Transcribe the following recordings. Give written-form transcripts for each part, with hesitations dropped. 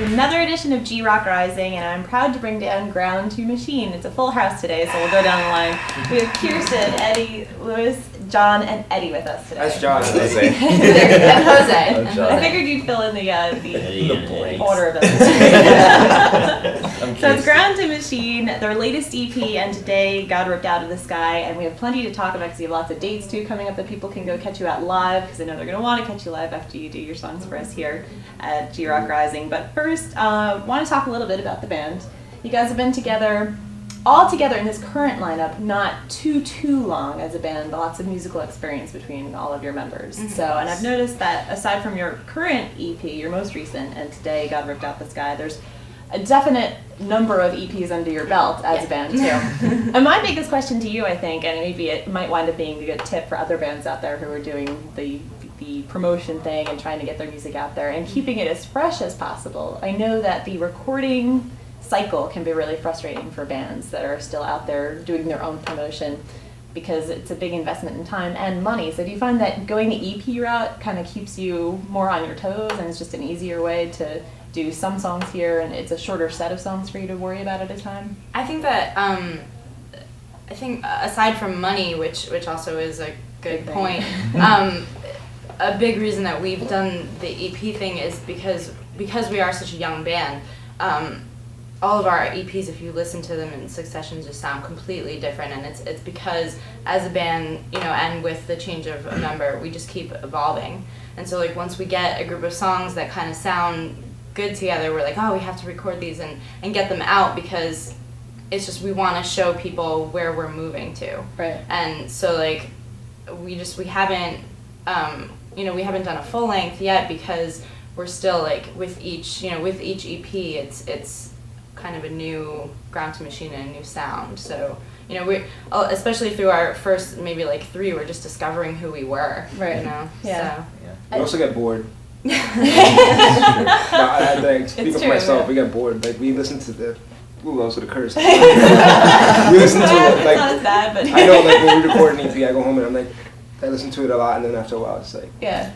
another edition of G-Rock Rising, and I'm proud to bring down Ground to Machine. It's a full house today, so we'll go down the line. We have Kirsten, Eddie, Louis, John, and Eddie with us today. That's John. Jose. And Jose. I figured you'd fill in the order of it. So it's Ground to Machine, their latest EP, and today God Ripped Out of the Sky, and we have plenty to talk about because you have lots of dates too coming up that people can go catch you at live, because I know they're going to want to catch you live after you do your songs for us here at G-Rock Rising. But first, want to talk a little bit about the band. You guys have been together, all together in this current lineup, not too long as a band, but lots of musical experience between all of your members. Mm-hmm. So, and I've noticed that aside from your current EP, your most recent, and today God Ripped Out the Sky, there's a definite number of EPs under your belt as a band too. And my biggest question to you, I think, and maybe it might wind up being a good tip for other bands out there who are doing the promotion thing and trying to get their music out there and keeping it as fresh as possible. I know that the recording cycle can be really frustrating for bands that are still out there doing their own promotion because it's a big investment in time and money. So do you find that going the EP route kind of keeps you more on your toes and it's just an easier way to do some songs here and it's a shorter set of songs for you to worry about at a time? I think that aside from money, which also is a good point, a big reason that we've done the EP thing is because we are such a young band. All of our EPs, if you listen to them in succession, just sound completely different, and it's because as a band, and with the change of a member, we just keep evolving. And so like once we get a group of songs that kind of sound good together, we're like, oh, we have to record these and get them out because it's just we want to show people where we're moving to. Right. And so like we haven't we haven't done a full length yet because we're still like with each EP it's kind of a new Ground to Machine and a new sound. So we especially through our first maybe like 3, we're just discovering who we were. Right. Yeah. So. Yeah. We also get bored. No, I like speak for myself. Yeah. We get bored. Like we listen to the. Ooh, I was gonna curse. We listen to it like. Not as bad, but. I know, like when we record an EP, I go home and I'm like, I listen to it a lot, and then after a while, it's like. Yeah.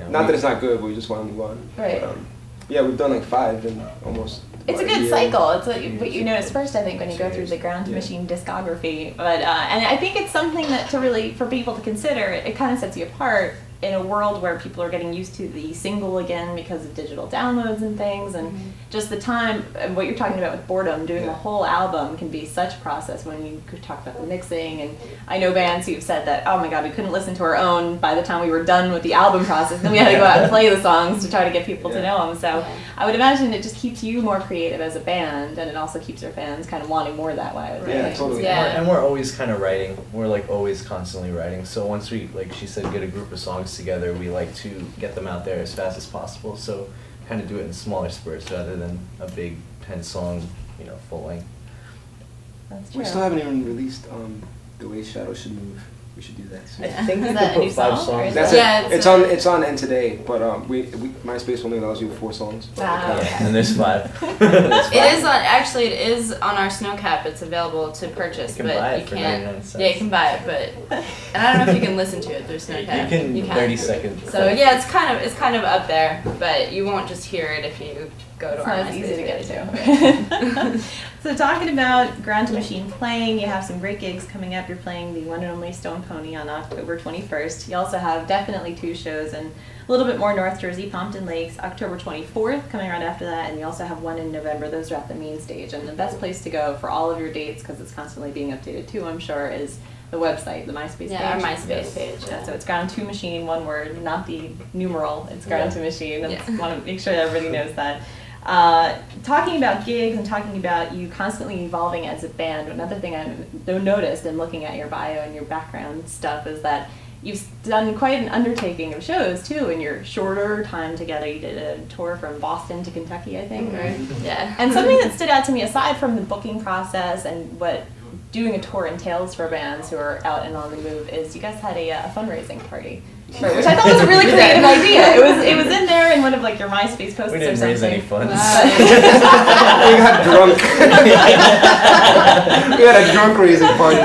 Not that it's not good, but we just want to move on. Right. But, yeah, we've done like 5 in almost. It's a good cycle. It's what you notice first, I think, when you go through the Ground to Machine discography. But and I think it's something that for people to consider. It kind of sets you apart in a world where people are getting used to the single again because of digital downloads and things, and just the time and what you're talking about with boredom, doing a whole album can be such a process when you could talk about the mixing. And I know bands who've said that, oh my god, we couldn't listen to our own by the time we were done with the album process, then we had to go out and play the songs to try to get people to know them. So I would imagine it just keeps you more creative as a band, and it also keeps your fans kind of wanting more that way. Yeah, totally. Yeah. And we're always kind of writing. We're like always constantly writing. So once we, like she said, get a group of songs together, we like to get them out there as fast as possible. So kind of do it in smaller spurts rather than a big 10-song, full length. That's true. We still haven't even released The Way Shadows Should Move. We should do that soon. I think we Is could that a new put 5 song, songs. That's Yeah, it. It's on End Today, but MySpace only allows you 4 songs. And there's 5. It is on our Snowcap. It's available to purchase, you can but buy it you for can't. 99 cents. Yeah, you can buy it, but and I don't know if you can listen to it through Snowcap. You can 30 seconds. So yeah, it's kind of up there, but you won't just hear it if you go to It's our not as MySpace easy to get page. to. So talking about Ground to Machine playing, you have some great gigs coming up. You're playing the one and only Stone Pony on October 21st. You also have definitely 2 shows in a little bit more North Jersey, Pompton Lakes, October 24th coming right after that, and you also have one in November. Those are at the main stage. And the best place to go for all of your dates, because it's constantly being updated too, I'm sure, is the website, the MySpace page. Yeah, our MySpace page. Yeah, so it's Ground to Machine, one word, not the numeral. It's Ground to Machine. I want to make sure that everybody knows that. Talking about gigs and talking about you constantly evolving as a band, another thing I've noticed in looking at your bio and your background stuff is that you've done quite an undertaking of shows too in your shorter time together. You did a tour from Boston to Kentucky, I think, right? Yeah. And something that stood out to me, aside from the booking process and what doing a tour entails for bands who are out and on the move, is you guys had a fundraising party. Right, which I thought was a really creative idea. It was in there in one of like your MySpace posts or something. We didn't raise any funds. We got drunk. We had a drunk raising party.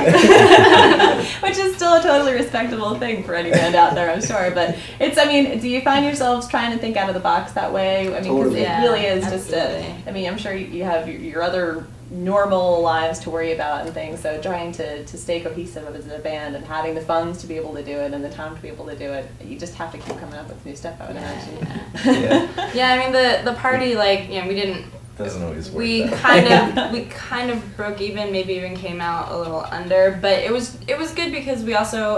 Which is still still a totally respectable thing for any band out there, I'm sure. But it's, I mean, do you find yourselves trying to think out of the box that way? I mean, because Totally. it really is Absolutely. just I mean, I'm sure you have your other normal lives to worry about and things, so trying to stay cohesive as a band and having the funds to be able to do it and the time to be able to do it, you just have to keep coming up with new stuff, I would imagine. Yeah. Yeah, I mean the party, like, you know, we didn't. Doesn't always work. We kind of broke even, maybe even came out a little under, but it was good because we also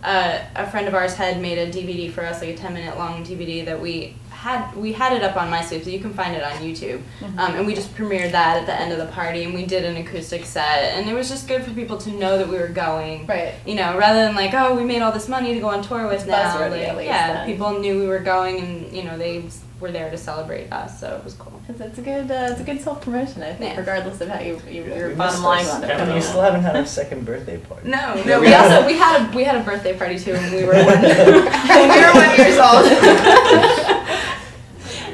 a friend of ours had made a DVD for us, like a 10-minute long DVD that we had it up on MySpace, so you can find it on YouTube. And we just premiered that at the end of the party, and we did an acoustic set, and it was just good for people to know that we were going. Right. You know, rather than like, oh, we made all this money to go on tour with It's now. buzzworthy, Like, at least, yeah, then. people knew we were going, and you know, they were there to celebrate us, so it was cool. It's a good self promotion, I think, Yeah. regardless of how your We bottom missed line our- wound up and coming we out. still haven't had our second birthday party. No, Yeah, we had a birthday party too when we were when we were 1 years old.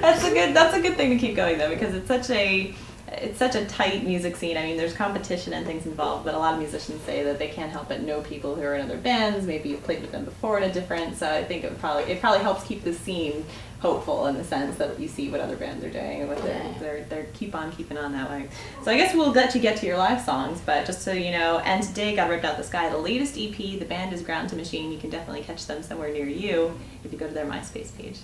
That's a good thing to keep going though, because it's such a tight music scene. I mean, there's competition and things involved, but a lot of musicians say that they can't help but know people who are in other bands. Maybe you've played with them before in a different. So I think it probably helps keep the scene hopeful in the sense that you see what other bands are doing and what they're keep on keeping on that way. So I guess we'll let you get to your live songs, but just so you know, and today God Ripped Out the Sky, the latest EP. The band is Ground to Machine. You can definitely catch them somewhere near you if you go to their MySpace page.